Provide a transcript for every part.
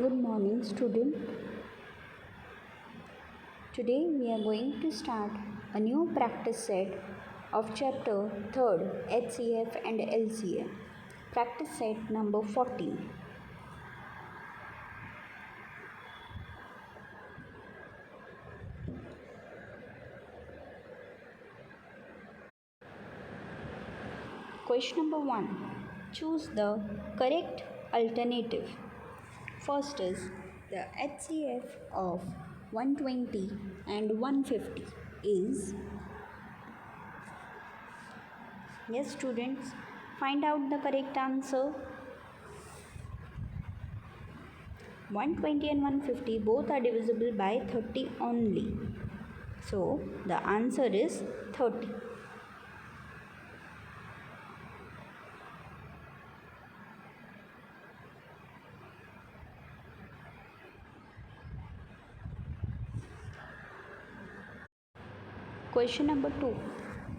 Good morning, student. Today we are going to start a new practice set of chapter 3rd HCF and LCM. Practice set number 14. Question number 1. Choose the correct alternative. First is the HCF of 120 and 150 is. Yes, students, find out the correct answer. 120 and 150 both are divisible by 30 only. So the answer is 30. Question number 2.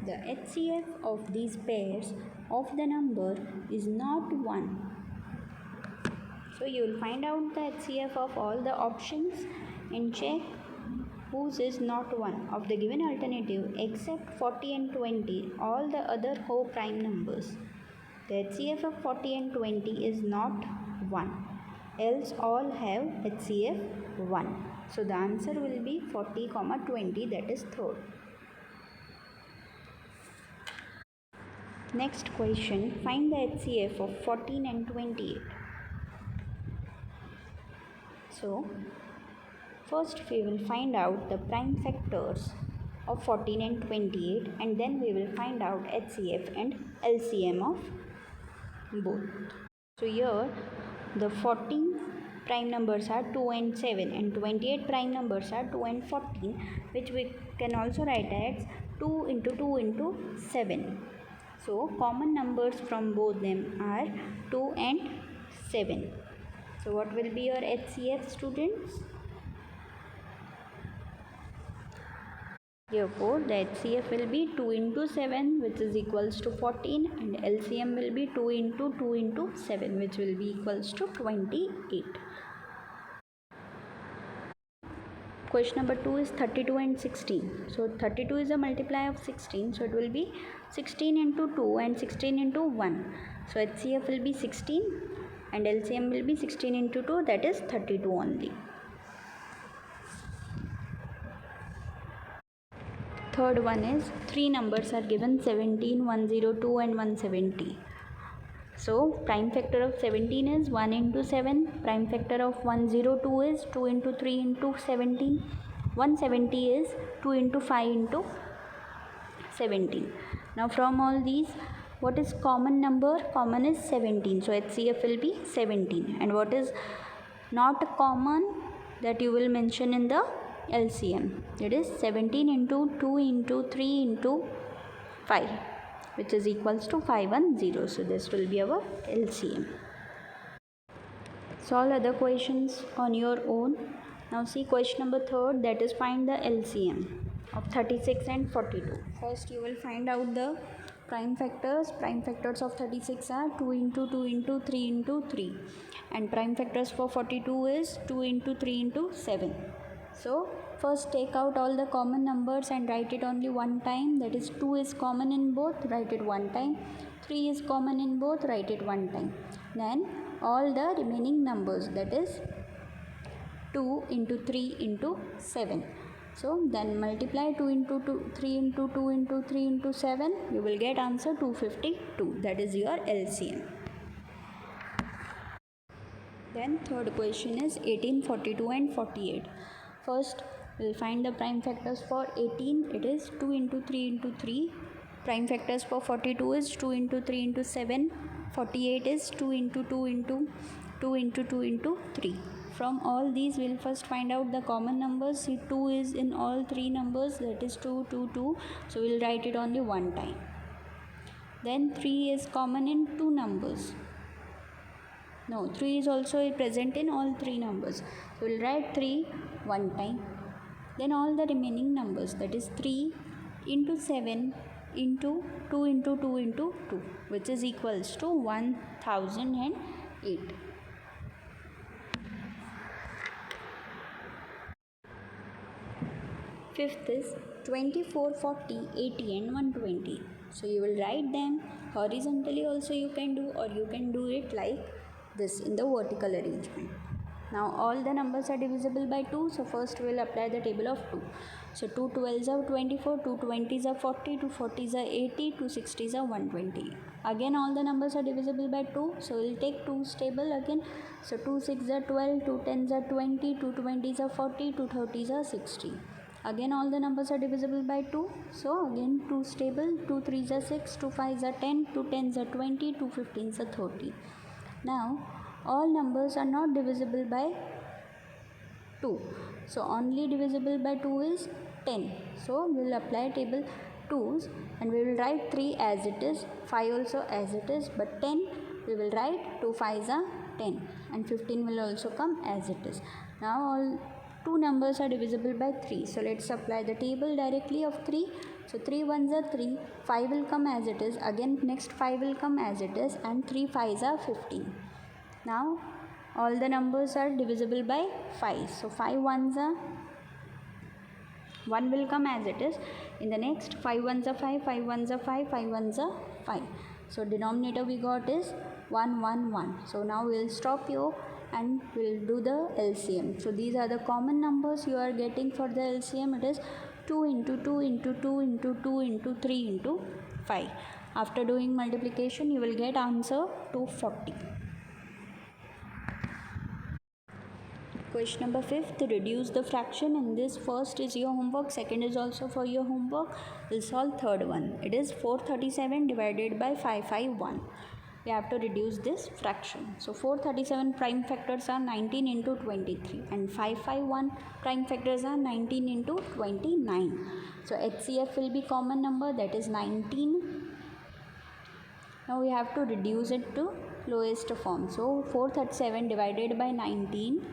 The HCF of these pairs of the number is not 1. So you will find out the HCF of all the options and check whose is not 1 of the given alternative except 40 and 20, all the other whole prime numbers. The HCF of 40 and 20 is not 1, else all have HCF 1. So the answer will be 40, 20, that is third. Next question, find the HCF of 14 and 28. So, first we will find out the prime factors of 14 and 28 and then we will find out HCF and LCM of both. So here the 14 prime numbers are 2 and 7 and 28 prime numbers are 2 and 14, which we can also write as 2 into 2 into 7. So common numbers from both them are 2 and 7. So what will be your HCF, students? Therefore, the HCF will be 2 into 7, which is equals to 14, and LCM will be 2 into 2 into 7, which will be equals to 28. Question number 2 is 32 and 16. So 32 is a multiply of 16, so it will be 16 into 2 and 16 into 1. So HCF will be 16 and LCM will be 16 into 2, that is 32 only. Third one is 3 numbers are given 17, 102 and 170. So prime factor of 17 is 1 into 7, prime factor of 102 is 2 into 3 into 17, 170 is 2 into 5 into 17. Now from all these, what is common number? Common is 17, so HCF will be 17. And what is not common, that you will mention in the LCM. It is 17 into 2 into 3 into 5, which is equals to 510. So this will be our LCM. Solve other questions on your own. Now see question number 3rd, that is find the LCM of 36 and 42. First you will find out the prime factors. Prime factors of 36 are 2 into 2 into 3 into 3, and prime factors for 42 is 2 into 3 into 7. So first take out all the common numbers and write it only one time, that is 2 is common in both, write it one time, 3 is common in both, write it one time. Then all the remaining numbers, that is 2 into 3 into 7. So then multiply 2 into 2, 3 into 2 into 3 into 7, you will get answer 252, that is your LCM. Then third question is 18, 42 and 48. First, we will find the prime factors for 18. It is 2 into 3 into 3. Prime factors for 42 is 2 into 3 into 7. 48 is 2 into 2 into 2 into 2 into 3. From all these, we will first find out the common numbers. See, 2 is in all 3 numbers, that is 2, 2, 2. So we will write it only one time. Then 3 is common in 2 numbers. No, 3 is also present in all 3 numbers. So we will write 3 one time. Then all the remaining numbers, that is 3 into 7 into 2 into 2 into 2, which is equals to 1008. Fifth is 24, 40, 80 and 120. So you will write them horizontally also you can do, or you can do it like this in the vertical arrangement. Now all the numbers are divisible by 2, so first we will apply the table of 2. So 2 12s are 24, 2 20s are 40, 2 40s are 80, 2 60s are 120. Again all the numbers are divisible by 2, so we will take 2's table again. So 2 6s are 12, 2 10s are 20, 2 20s are 40, 2 30s are 60. Again all the numbers are divisible by 2, so again 2's table, 2 3s are 6, 2 5s are 10, 2 10s are 20, 2 15s are 30. Now all numbers are not divisible by 2, so only divisible by 2 is 10. So we will apply table 2's and we will write 3 as it is, 5 also as it is, but 10 we will write 2 5s are 10 and 15 will also come as it is. Now all two numbers are divisible by 3, so let's apply the table directly of 3. So 3 1s are 3, 5 will come as it is, again next 5 will come as it is, and 3 5s are 15. Now all the numbers are divisible by 5, so 5 1s are 1 will come as it is, in the next 5 1s are 5, 5 1s are 5, 5 1s are 5. So denominator we got is 1 1 1. So now we will stop here and we will do the LCM. So these are the common numbers you are getting for the LCM. It is 2 into 2 into 2 into 2 into 3 into 5. After doing multiplication you will get answer 240. Question number 5, reduce the fraction. In this, first is your homework, second is also for your homework. We'll solve third one. It is 437 divided by 551. We have to reduce this fraction. So 437 prime factors are 19 into 23 and 551 prime factors are 19 into 29. So HCF will be common number, that is 19. Now we have to reduce it to lowest form. So 437 divided by 19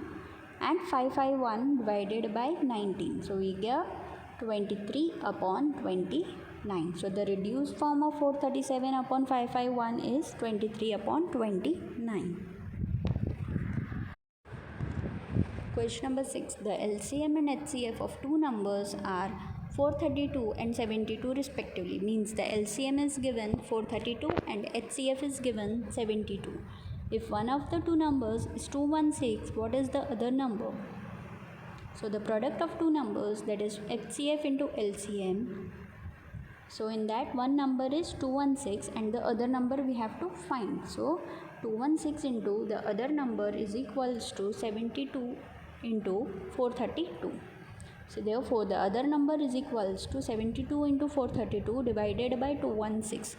and 551 divided by 19. So we get 23 upon 29. So the reduced form of 437 upon 551 is 23 upon 29. Question number 6. The LCM and HCF of two numbers are 432 and 72 respectively. Means the LCM is given 432 and HCF is given 72. If one of the two numbers is 216, what is the other number? So the product of two numbers, that is HCF into LCM. So in that one number is 216 and the other number we have to find. So 216 into the other number is equals to 72 into 432. So therefore the other number is equals to 72 into 432 divided by 216.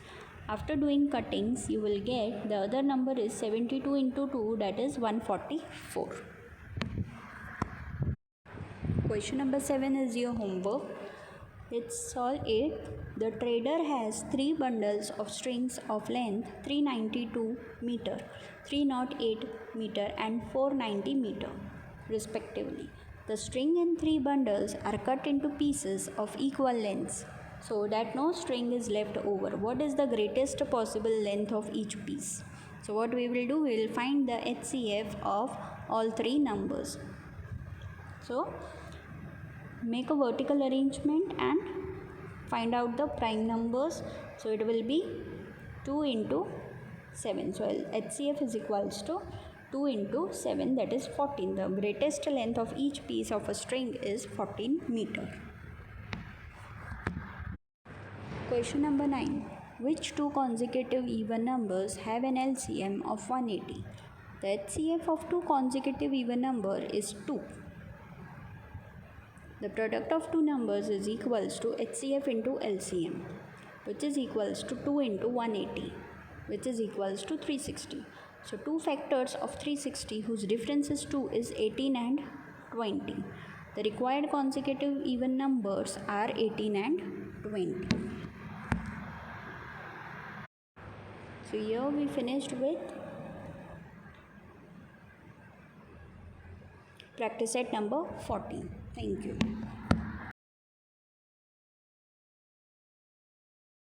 After doing cuttings, you will get the other number is 72 into 2, that is 144. Question number 7 is your homework. Let's solve it. The trader has 3 bundles of strings of length 392 meter, 308 meter and 490 meter respectively. The string in 3 bundles are cut into pieces of equal lengths, so that no string is left over. What is the greatest possible length of each piece? So what we will do, we will find the HCF of all 3 numbers. So make a vertical arrangement and find out the prime numbers. So it will be 2 into 7. So HCF is equals to 2 into 7, that is 14. The greatest length of each piece of a string is 14 meter. Question number 9. Which two consecutive even numbers have an LCM of 180? The HCF of two consecutive even number is 2. The product of two numbers is equals to HCF into LCM, which is equals to 2 into 180, which is equals to 360. So 2 factors of 360 whose difference is 2 is 18 and 20. The required consecutive even numbers are 18 and 20. So here we finished with practice set number 14. Thank you.